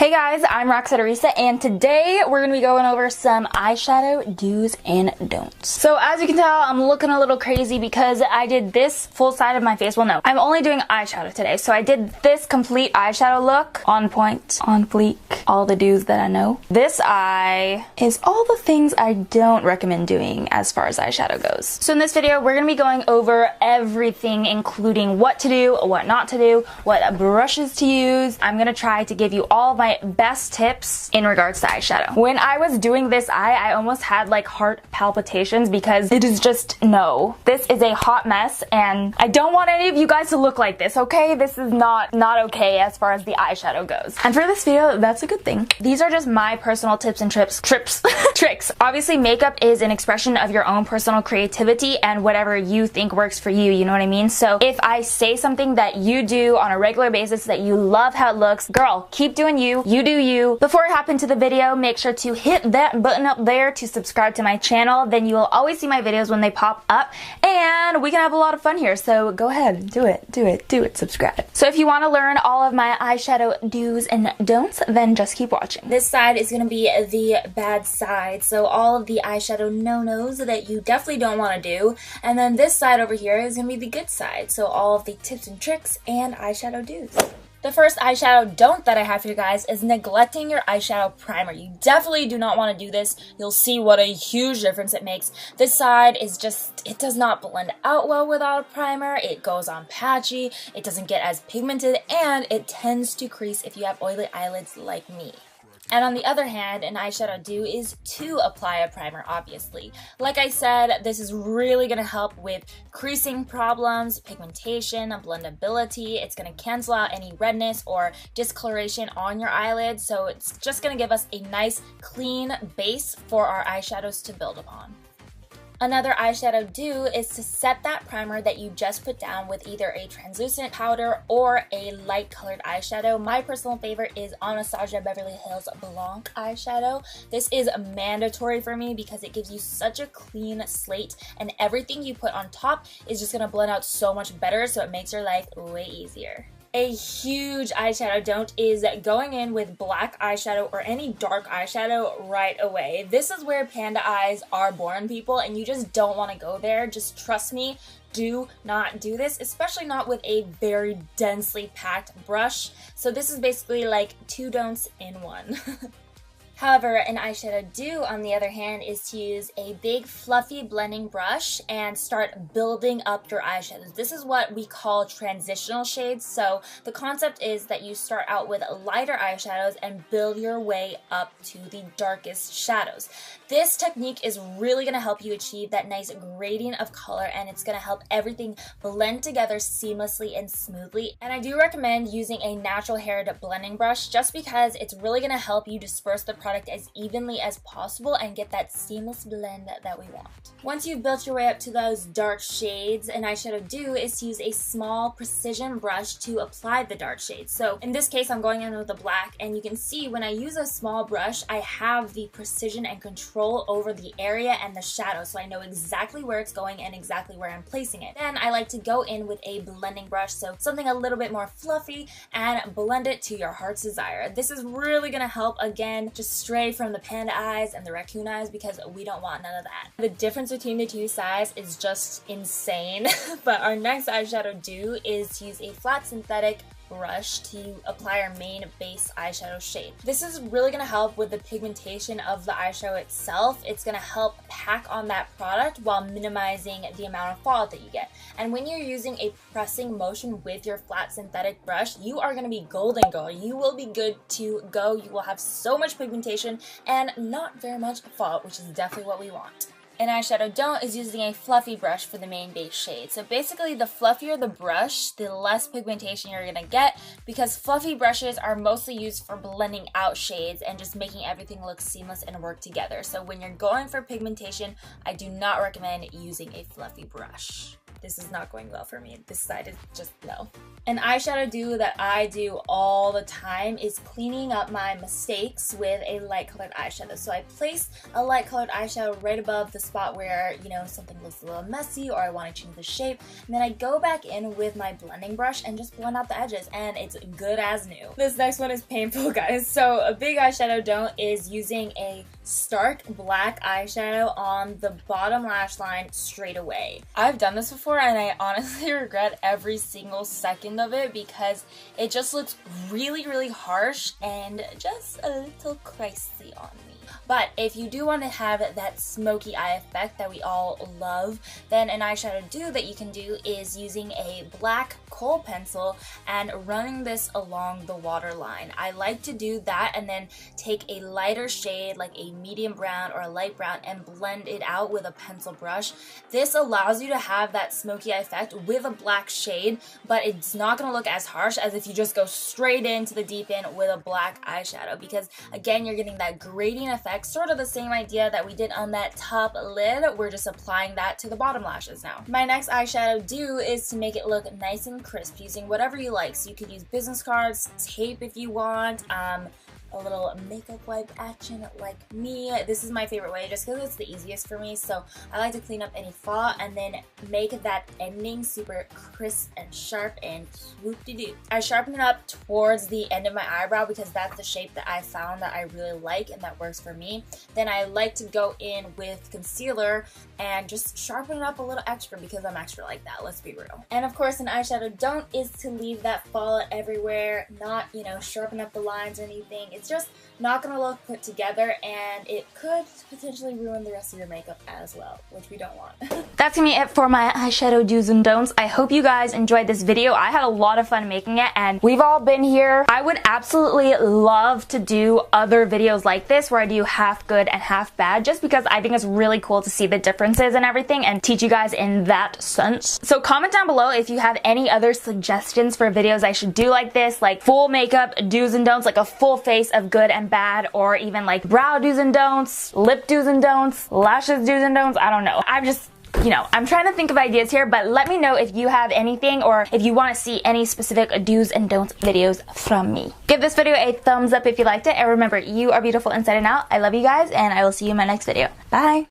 Hey guys, I'm Roxana and today we're going to be going over some eyeshadow do's and don'ts. So as you can tell, I'm looking a little crazy because I did this full side of my face. Well, no, I'm only doing eyeshadow today. So I did this complete eyeshadow look, on point, on fleek, all the do's that I know. This eye is all the things I don't recommend doing as far as eyeshadow goes. So in this video, we're going to be going over everything, including what to do, what not to do, what brushes to use. I'm going to try to give you all of my best tips in regards to eyeshadow. When I was doing this eye, I almost had like heart palpitations because it is just, no. This is a hot mess and I don't want any of you guys to look like this, okay? This is not okay as far as the eyeshadow goes. And for this video, that's a good thing. These are just my personal tips and tricks. Obviously, makeup is an expression of your own personal creativity and whatever you think works for you, you know what I mean? So if I say something that you do on a regular basis that you love how it looks, girl, keep doing you do you. Before I hop into the video, make sure to hit that button up there to subscribe to my channel. Then you will always see my videos when they pop up and we can have a lot of fun here. So go ahead, do it, subscribe. So if you want to learn all of my eyeshadow do's and don'ts, then just keep watching. This side is going to be the bad side. So all of the eyeshadow no-nos that you definitely don't want to do. And then this side over here is going to be the good side. So all of the tips and tricks and eyeshadow do's. The first eyeshadow don't that I have for you guys is neglecting your eyeshadow primer. You definitely do not want to do this. You'll see what a huge difference it makes. This side is just, it does not blend out well without a primer. It goes on patchy, it doesn't get as pigmented, and it tends to crease if you have oily eyelids like me. And on the other hand, an eyeshadow do is to apply a primer, obviously. Like I said, this is really going to help with creasing problems, pigmentation, blendability. It's going to cancel out any redness or discoloration on your eyelids. So it's just going to give us a nice, clean base for our eyeshadows to build upon. Another eyeshadow do is to set that primer that you just put down with either a translucent powder or a light colored eyeshadow. My personal favorite is Anastasia Beverly Hills Blanc eyeshadow. This is mandatory for me because it gives you such a clean slate and everything you put on top is just going to blend out so much better, so it makes your life way easier. A huge eyeshadow don't is going in with black eyeshadow or any dark eyeshadow right away. This is where panda eyes are born, people, and you just don't want to go there. Just trust me, do not do this, especially not with a very densely packed brush. So this is basically like two don'ts in one. However, an eyeshadow do, on the other hand, is to use a big fluffy blending brush and start building up your eyeshadows. This is what we call transitional shades. So the concept is that you start out with lighter eyeshadows and build your way up to the darkest shadows. This technique is really going to help you achieve that nice gradient of color, and it's going to help everything blend together seamlessly and smoothly. And I do recommend using a natural haired blending brush just because it's really going to help you disperse the product as evenly as possible and get that seamless blend that we want. Once you've built your way up to those dark shades, an eyeshadow do is to use a small precision brush to apply the dark shades. So in this case, I'm going in with the black, and you can see when I use a small brush, I have the precision and control over the area and the shadow, so I know exactly where it's going and exactly where I'm placing it. Then I like to go in with a blending brush, so something a little bit more fluffy, and blend it to your heart's desire. This is really going to help, again, just stray from the panda eyes and the raccoon eyes because we don't want none of that. The difference between the two sides is just insane. But our next eyeshadow do is to use a flat synthetic brush to apply our main base eyeshadow shade. This is really going to help with the pigmentation of the eyeshadow itself. It's going to help pack on that product while minimizing the amount of fallout that you get. And when you're using a pressing motion with your flat synthetic brush, you are going to be golden, girl. You will be good to go. You will have so much pigmentation and not very much fallout, which is definitely what we want. An eyeshadow don't is using a fluffy brush for the main base shade. So basically, the fluffier the brush, the less pigmentation you're going to get, because fluffy brushes are mostly used for blending out shades and just making everything look seamless and work together. So when you're going for pigmentation, I do not recommend using a fluffy brush. this is not going well for me. This side is just no. An eyeshadow do that I do all the time is cleaning up my mistakes with a light colored eyeshadow. So I place a light colored eyeshadow right above the spot where, you know, something looks a little messy or I want to change the shape. And then I go back in with my blending brush and just blend out the edges, and it's good as new. This next one is painful, guys. So a big eyeshadow don't is using a stark black eyeshadow on the bottom lash line straight away. I've done this before and I honestly regret every single second of it because it just looks really, really harsh and just a little crazy on me. But if you do want to have that smoky eye effect that we all love, then an eyeshadow do that you can do is using a black kohl pencil and running this along the waterline. I like to do that and then take a lighter shade like a medium brown or a light brown and blend it out with a pencil brush. This allows you to have that smoky eye effect with a black shade, but it's not going to look as harsh as if you just go straight into the deep end with a black eyeshadow, because again, you're getting that gradient effect, sort of the same idea that we did on that top lid. We're just applying that to the bottom lashes now. My next eyeshadow do is to make it look nice and crisp using whatever you like. So you could use business cards, tape if you want, a little makeup wipe action like me. This is my favorite way just because it's the easiest for me. So I like to clean up any flaw and then make that ending super crisp and sharp and swoop-de-doo. I sharpen it up towards the end of my eyebrow because that's the shape that I found that I really like and that works for me. Then I like to go in with concealer and just sharpen it up a little extra because I'm extra like that, let's be real. And of course, an eyeshadow don't is to leave that fallout everywhere, not, you know, sharpen up the lines or anything. It's just not gonna look put together and it could potentially ruin the rest of your makeup as well, which we don't want. That's gonna be it for my eyeshadow do's and don'ts. I hope you guys enjoyed this video. I had a lot of fun making it and we've all been here. I would absolutely love to do other videos like this where I do half good and half bad, just because I think it's really cool to see the differences and everything and teach you guys in that sense. So comment down below if you have any other suggestions for videos I should do like this, like full makeup do's and don'ts, like a full face of good and bad, or even like brow do's and don'ts, lip do's and don'ts, lashes do's and don'ts. I don't know. I'm just, you know, I'm trying to think of ideas here, but let me know if you have anything or if you want to see any specific do's and don'ts videos from me. Give this video a thumbs up if you liked it, and remember, you are beautiful inside and out. I love you guys, and I will see you in my next video. Bye!